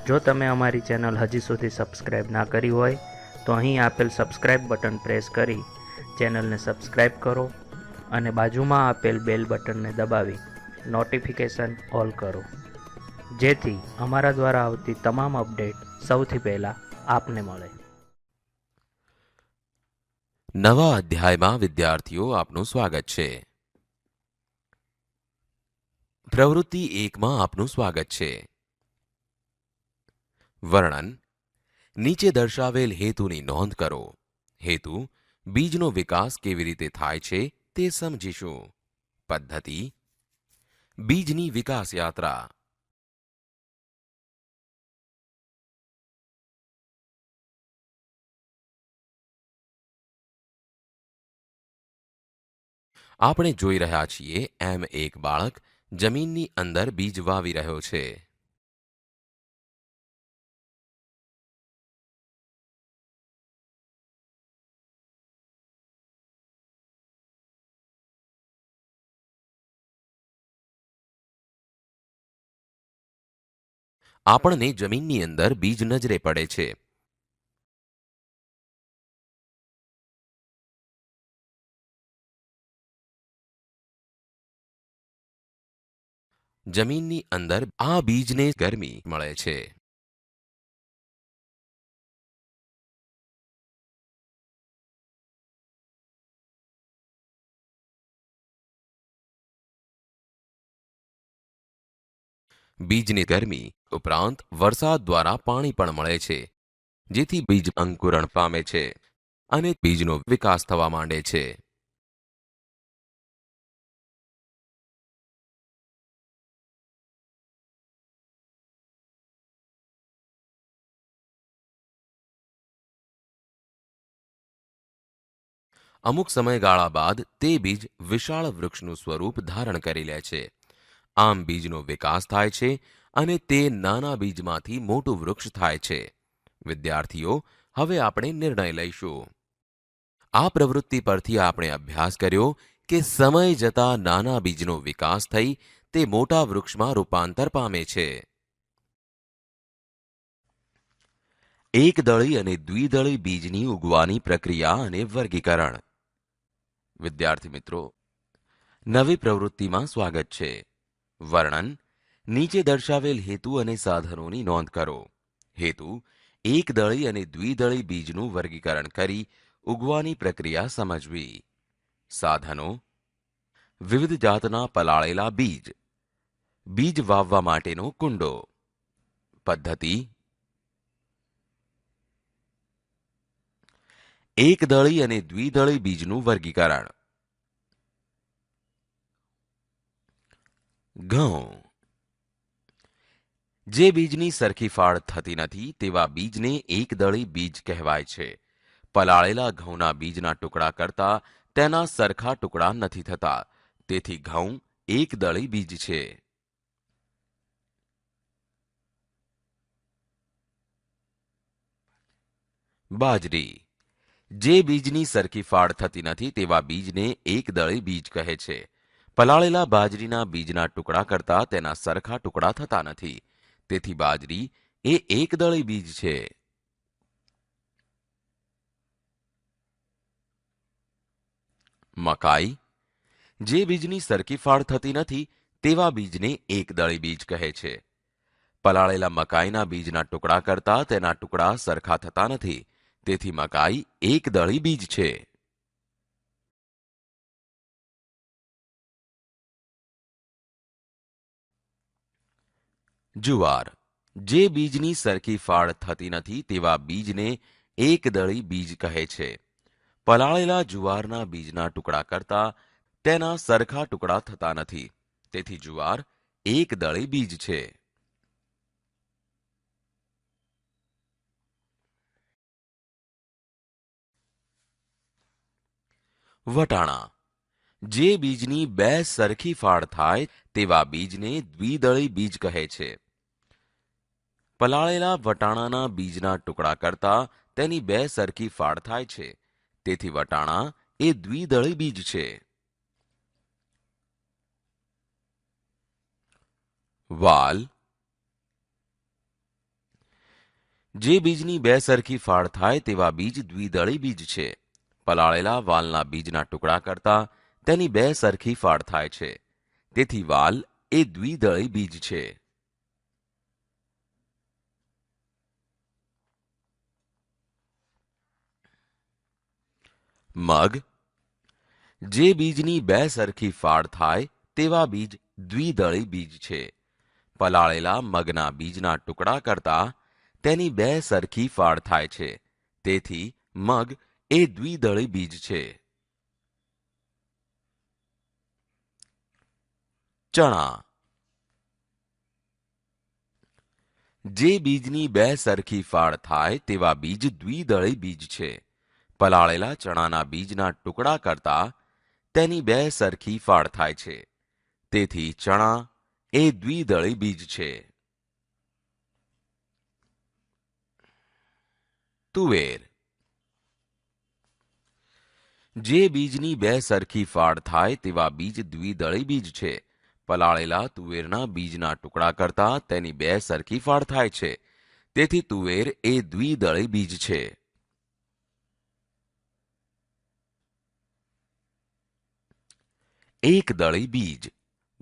જો તમે અમારી ચેનલ હજી સુધી સબસ્ક્રાઈબ ના કરી હોય તો અહીં આપેલ સબસ્ક્રાઈબ બટન પ્રેસ કરી ચેનલને સબસ્ક્રાઈબ કરો અને બાજુમાં આપેલ બેલ બટનને દબાવી નોટિફિકેશન ઓલ કરો, જેથી અમારા દ્વારા આવતી તમામ અપડેટ સૌથી પહેલાં આપને મળે. નવા અધ્યાયમાં વિદ્યાર્થીઓ આપનું સ્વાગત છે. પ્રવૃત્તિ 1માં આપનું સ્વાગત છે. વર્ણન. નીચે દર્શાવેલ હેતુની નોંધ કરો. હેતુ બીજનો વિકાસ કેવી રીતે થાય છે તે સમજીશું. પદ્ધતિ બીજની વિકાસ યાત્રા. આપણે જોઈ રહ્યા છીએ એમ એક બાળક જમીનની અંદર બીજ વાવી રહ્યો છે. આપણને જમીનની અંદર બીજ નજરે પડે છે. જમીનની અંદર આ બીજને ગરમી મળે છે. બીજની ગરમી ઉપરાંત વરસાદ દ્વારા પાણી પણ મળે છે, જેથી બીજ અંકુરણ પામે છે અને બીજનો વિકાસ થવા માંડે છે. અમુક સમયગાળા બાદ તે બીજ વિશાળ વૃક્ષનું સ્વરૂપ ધારણ કરી લે છે. આમ બીજનો વિકાસ થાય છે અને તે નાના બીજમાંથી મોટું વૃક્ષ થાય છે. વિદ્યાર્થીઓ, હવે આપણે નિર્ણય લઈશું. આ પ્રવૃત્તિ પરથી આપણે અભ્યાસ કર્યો કે સમય જતાં નાના બીજનો વિકાસ થઈ તે મોટા વૃક્ષમાં રૂપાંતર પામે છે. એકદળી અને દ્વિદળી બીજની ઉગવાની પ્રક્રિયા અને વર્ગીકરણ. વિદ્યાર્થી મિત્રો, નવી પ્રવૃત્તિમાં સ્વાગત છે. વર્ણન. નીચે દર્શાવેલ હેતુ અને સાધનોની નોંધ કરો. હેતુ એકદળી અને દ્વિદળી બીજનું વર્ગીકરણ કરી ઉગવાની પ્રક્રિયા સમજવી. સાધનો વિવિધ જાતના પલાળેલા બીજ, બીજ વાવવા માટેનો કુંડો. પદ્ધતિ એકદળી અને દ્વિદળી બીજનું વર્ગીકરણ. ઘઉં. જે બીજની સરખી ફાળ થતી નથી તેવા બીજને એકદળી બીજ કહેવાય છે. પલાળેલા ઘઉંના બીજના ટુકડા કરતા તેના સરખા ટુકડા નથી થતા, તેથી ઘઉં એકદળી બીજ છે. બાજરી. જે બીજની સરખી ફાળ થતી નથી તેવા બીજને એકદળી બીજ કહે છે. પલાળેલા બાજરીના બીજના ટુકડા કરતા તેના સરખા ટુકડા થતા નથી, તેથી બાજરી એ એકદળી બીજ છે. મકાઈ. જે બીજની સરખી ફાળ થતી નથી તેવા બીજને એકદળી બીજ કહે છે. પલાળેલા મકાઈના બીજના ટુકડા કરતા તેના ટુકડા સરખા થતા નથી, તેથી મકાઈ એકદળી બીજ છે. જુવાર. જે બીજની સરખી ફાળ થતી નથી તેવા બીજને એકદળી બીજ કહે છે. પલાળેલા જુવારના બીજના ટુકડા કરતા તેના સરખા ટુકડા થતા નથી, તેથી જુવાર એકદળી બીજ છે. વટાણા. જે બીજની બે સરખી ફાળ થાય તેવા બીજને દ્વિદળી બીજ કહે છે. પલાળેલા વટાણાના બીજના ટુકડા કરતા તેની બે સરખી ફાળ થાય છે, તેથી વટાણા એ દ્વિદળી બીજ છે. વાલ. જે બીજની બે સરખી ફાળ થાય તેવા બીજ દ્વિદળી બીજ છે. પલાળેલા વાલના બીજના ટુકડા કરતા તેની બે સરખી ફાળ થાય છે. તેથી વાલ એ દ્વિદળી બીજ છે. મગ. જે બીજની બે સરખી ફાળ થાય તેવા બીજ દ્વિદળી બીજ છે. પલાળેલા મગના બીજના ટુકડા કરતા તેની બે સરખી ફાળ થાય છે. તેથી મગ એ દ્વિદળી બીજ છે. ચણા. જે બીજની બે સરખી ફાળ થાય તેવા બીજ દ્વિદળી બીજ છે. પલાળેલા ચણાના બીજના ટુકડા કરતા તેની બે સરખી ફાળ થાય છે. તેથી ચણા એ દ્વિદળી બીજ છે. તુવેર. જે બીજની બે સરખી ફાળ થાય તેવા બીજ દ્વિદળી બીજ છે. પલાળેલા તુવેરના બીજના ટુકડા કરતા તેની બે સરખી ફાળ થાય છે. તેથી તુવેર એ દ્વિદળી બીજ છે. એકદળી બીજ.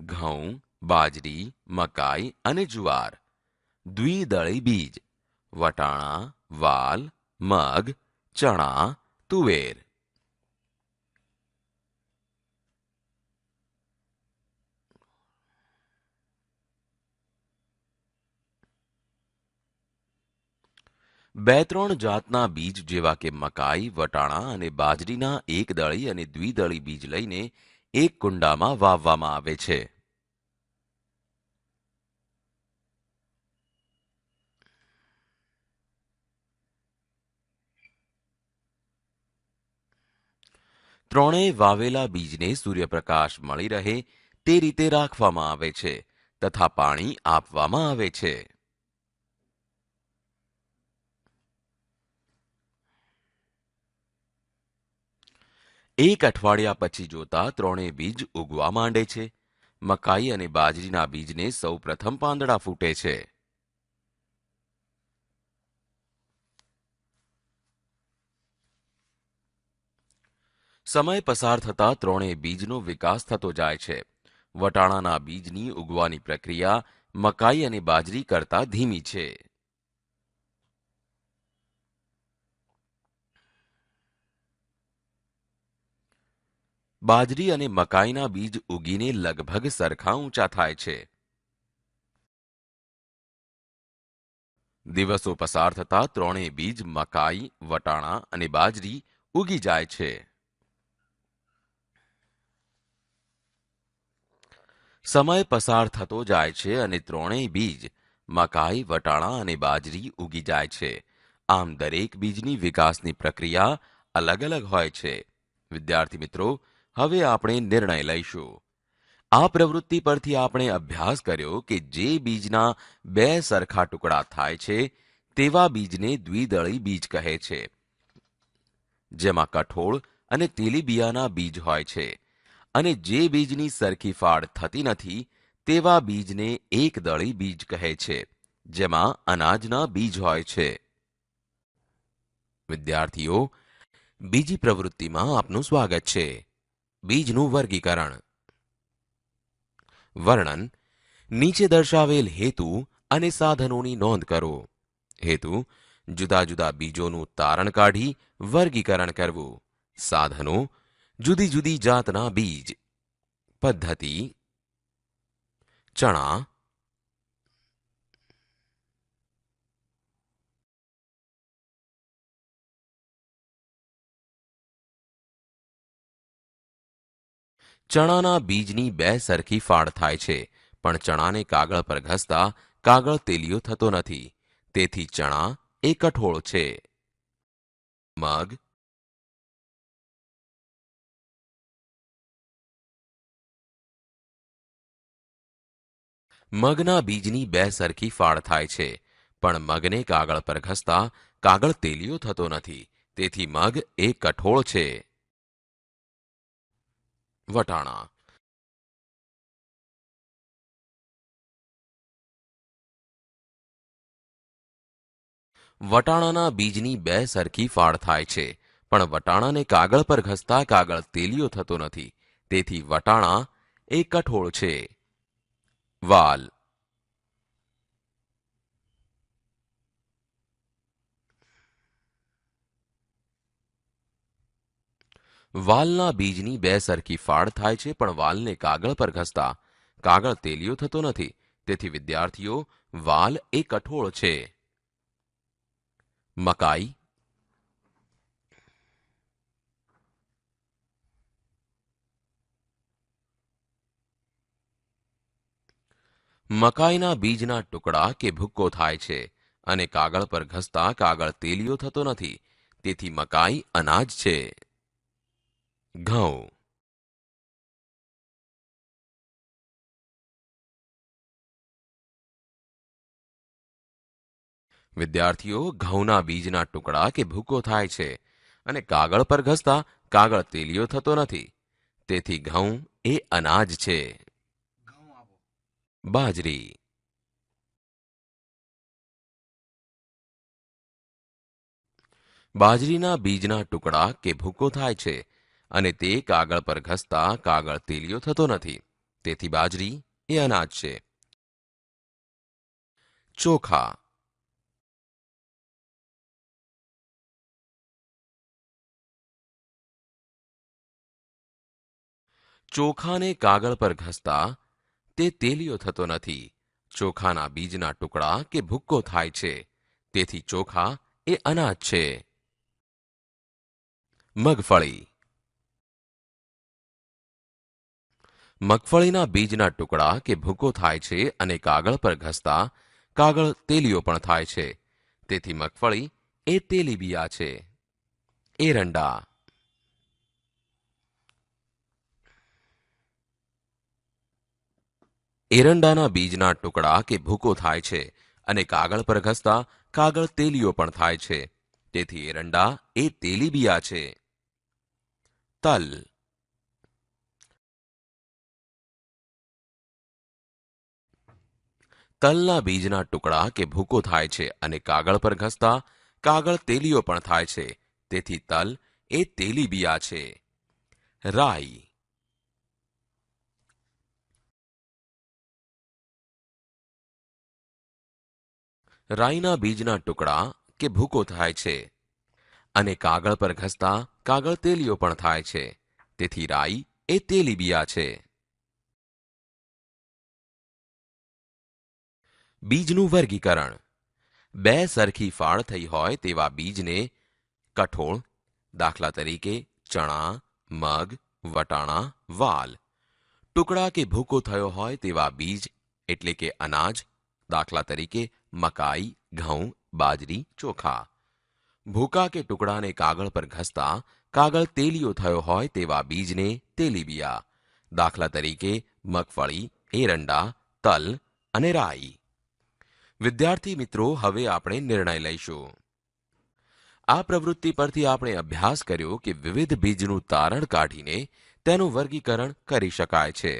ઘઉં, બાજરી, મકાઈ અને જુવાર. દ્વિદળી બીજ. વટાણા, વાલ, મગ, ચણા, તુવેર. બે ત્રણ જાતના બીજ જેવા કે મકાઈ, વટાણા અને બાજરીના એકદળી અને દ્વિદળી બીજ લઈને એક કુંડામાં વાવવામાં આવે છે. ત્રણેય વાવેલા બીજને સૂર્યપ્રકાશ મળી રહે તે રીતે રાખવામાં આવે છે તથા પાણી આપવામાં આવે છે. એક અઠવાડિયા પછી જોતા ત્રણેય બીજ ઉગવા માંડે છે. મકાઈ અને બાજરીના બીજને સૌ પ્રથમ પાંદડા ફૂટે છે. સમય પસાર થતા ત્રણેય બીજનો વિકાસ થતો જાય છે. વટાણાના બીજની ઉગવાની પ્રક્રિયા મકાઈ અને બાજરી કરતા ધીમી છે. બાજરી અને મકાઈના બીજ ઉગીને લગભગ સરખા ઊંચા થાય છે. દિવસો પસાર થતા ત્રણેય બીજ મકાઈ, વટાણા અને બાજરી ઉગી જાય છે. સમય પસાર થતો જાય છે અને ત્રણેય બીજ મકાઈ, વટાણા અને બાજરી ઉગી જાય છે. આમ દરેક બીજની વિકાસની પ્રક્રિયા અલગ અલગ હોય છે. વિદ્યાર્થી મિત્રો, હવે આપણે નિર્ણય લઈશું. આ પ્રવૃત્તિ પરથી આપણે અભ્યાસ કર્યો કે જે બીજના બે સરખા ટુકડા થાય છે તેવા બીજને દ્વિદળી બીજ કહે છે. જેમાં કઠોળ અને તેલીબિયાના બીજ હોય છે. અને જે બીજની સરખી ફાળ થતી નથી તેવા બીજને એકદળી બીજ કહે છે. જેમાં અનાજના બીજ હોય છે. વિદ્યાર્થીઓ, બીજી પ્રવૃત્તિમાં આપનું સ્વાગત છે. બીજનું વર્ગીકરણ. વર્ણન. નીચે દર્શાવેલ હેતુ અને સાધનોની નોંધ કરો. હેતુ: જુદા જુદા બીજોનું તારણ કાઢી વર્ગીકરણ કરવું. સાધનો: જુદી જુદી જાતના બીજ. પદ્ધતિ: ચણા, ચણાના બીજની બે સરખી ફાળ થાય છે, પણ ચણાને કાગળ પર ઘસતા કાગળ તેલિયો થતો નથી. તેથી ચણા એ કઠોળ છે. મગ. મગના બીજની બે સરખી ફાળ થાય છે, પણ મગને કાગળ પર ઘસતા કાગળ તેલિયો થતો નથી. તેથી મગ એ કઠોળ છે. વટાણા. વટાણાના બીજની બે સરખી ફાળ થાય છે, પણ વટાણાને કાગળ પર ઘસતા કાગળ તેલિયો થતો નથી, તેથી વટાણા એ કઠોળ છે. વાલ. વાલના બીજની બે સરખી ફાળ થાય છે, પણ વાલને કાગળ પર ઘસતા કાગળ તેલિયો થતો નથી, તેથી વિદ્યાર્થીઓ વાલ એ કઠોળ છે. મકાઈ. મકાઈના બીજના ટુકડા કે ભૂક્કો થાય છે અને કાગળ પર ઘસતા કાગળ તેલિયો થતો નથી, તેથી મકાઈ અનાજ છે. ઘઉં. વિદ્યાર્થીઓ ઘઉંના બીજના ટુકડા કે ભૂક્કો થાય છે અને કાગળ પર ઘસતા કાગળ તેલિયો થતો નથી, તેથી ઘઉં એ અનાજ છે. બાજરી. બાજરીના બીજના ટુકડા કે ભૂક્કો થાય છે અને તે કાગળ પર ઘસતા કાગળ તેલિયો થતો નથી, તેથી બાજરી એ અનાજ છે. ચોખા. ચોખાને કાગળ પર ઘસતા તે તેલિયો થતો નથી. ચોખાના બીજના ટુકડા કે ભૂક્કો થાય છે, તેથી ચોખા એ અનાજ છે. મગફળી. મગફળીના બીજના ટુકડા કે ભૂક્કો થાય છે અને કાગળ પર ઘસતા કાગળ તેલિયો પણ થાય છે, તેથી મગફળી એ તેલીબિયા છે. એરંડા. એરંડાના બીજના ટુકડા કે ભૂકો થાય છે અને કાગળ પર ઘસતા કાગળ તેલિયો પણ થાય છે, તેથી એરંડા એ તેલીબિયા છે. તલ. તલના બીજના ટુકડા કે ભૂકો થાય છે અને કાગળ પર ઘસતા કાગળ તેલિયો પણ થાય છે, તેથી તલ એ તેલીબિયા છે. રાઈ. રાઈના બીજના ટુકડા કે ભૂકો થાય છે અને કાગળ પર ઘસતા કાગળ તેલિયો પણ થાય છે, તેથી રાઈ એ તેલીબિયા છે. બીજનું વર્ગીકરણ. બે સરખી ફાળ થઈ હોય તેવા બીજને કઠોળ, દાખલા તરીકે ચણા, મગ, વટાણા, વાલ. ટુકડા કે ભૂકો થયો હોય તેવા બીજ એટલે કે અનાજ, દાખલા તરીકે મકાઈ, ઘઉં, બાજરી, ચોખા. ભૂકા કે ટુકડાને કાગળ પર ઘસતા કાગળ તેલિયો થયો હોય તેવા બીજને તેલીબિયા, દાખલા તરીકે મગફળી, એરંડા, તલ અને રાઈ. વિદ્યાર્થી મિત્રો, હવે આપણે નિર્ણય લઈશું. આ પ્રવૃત્તિ પરથી આપણે અભ્યાસ કર્યો કે વિવિધ બીજનું તારણ કાઢીને તેનું વર્ગીકરણ કરી શકાય છે.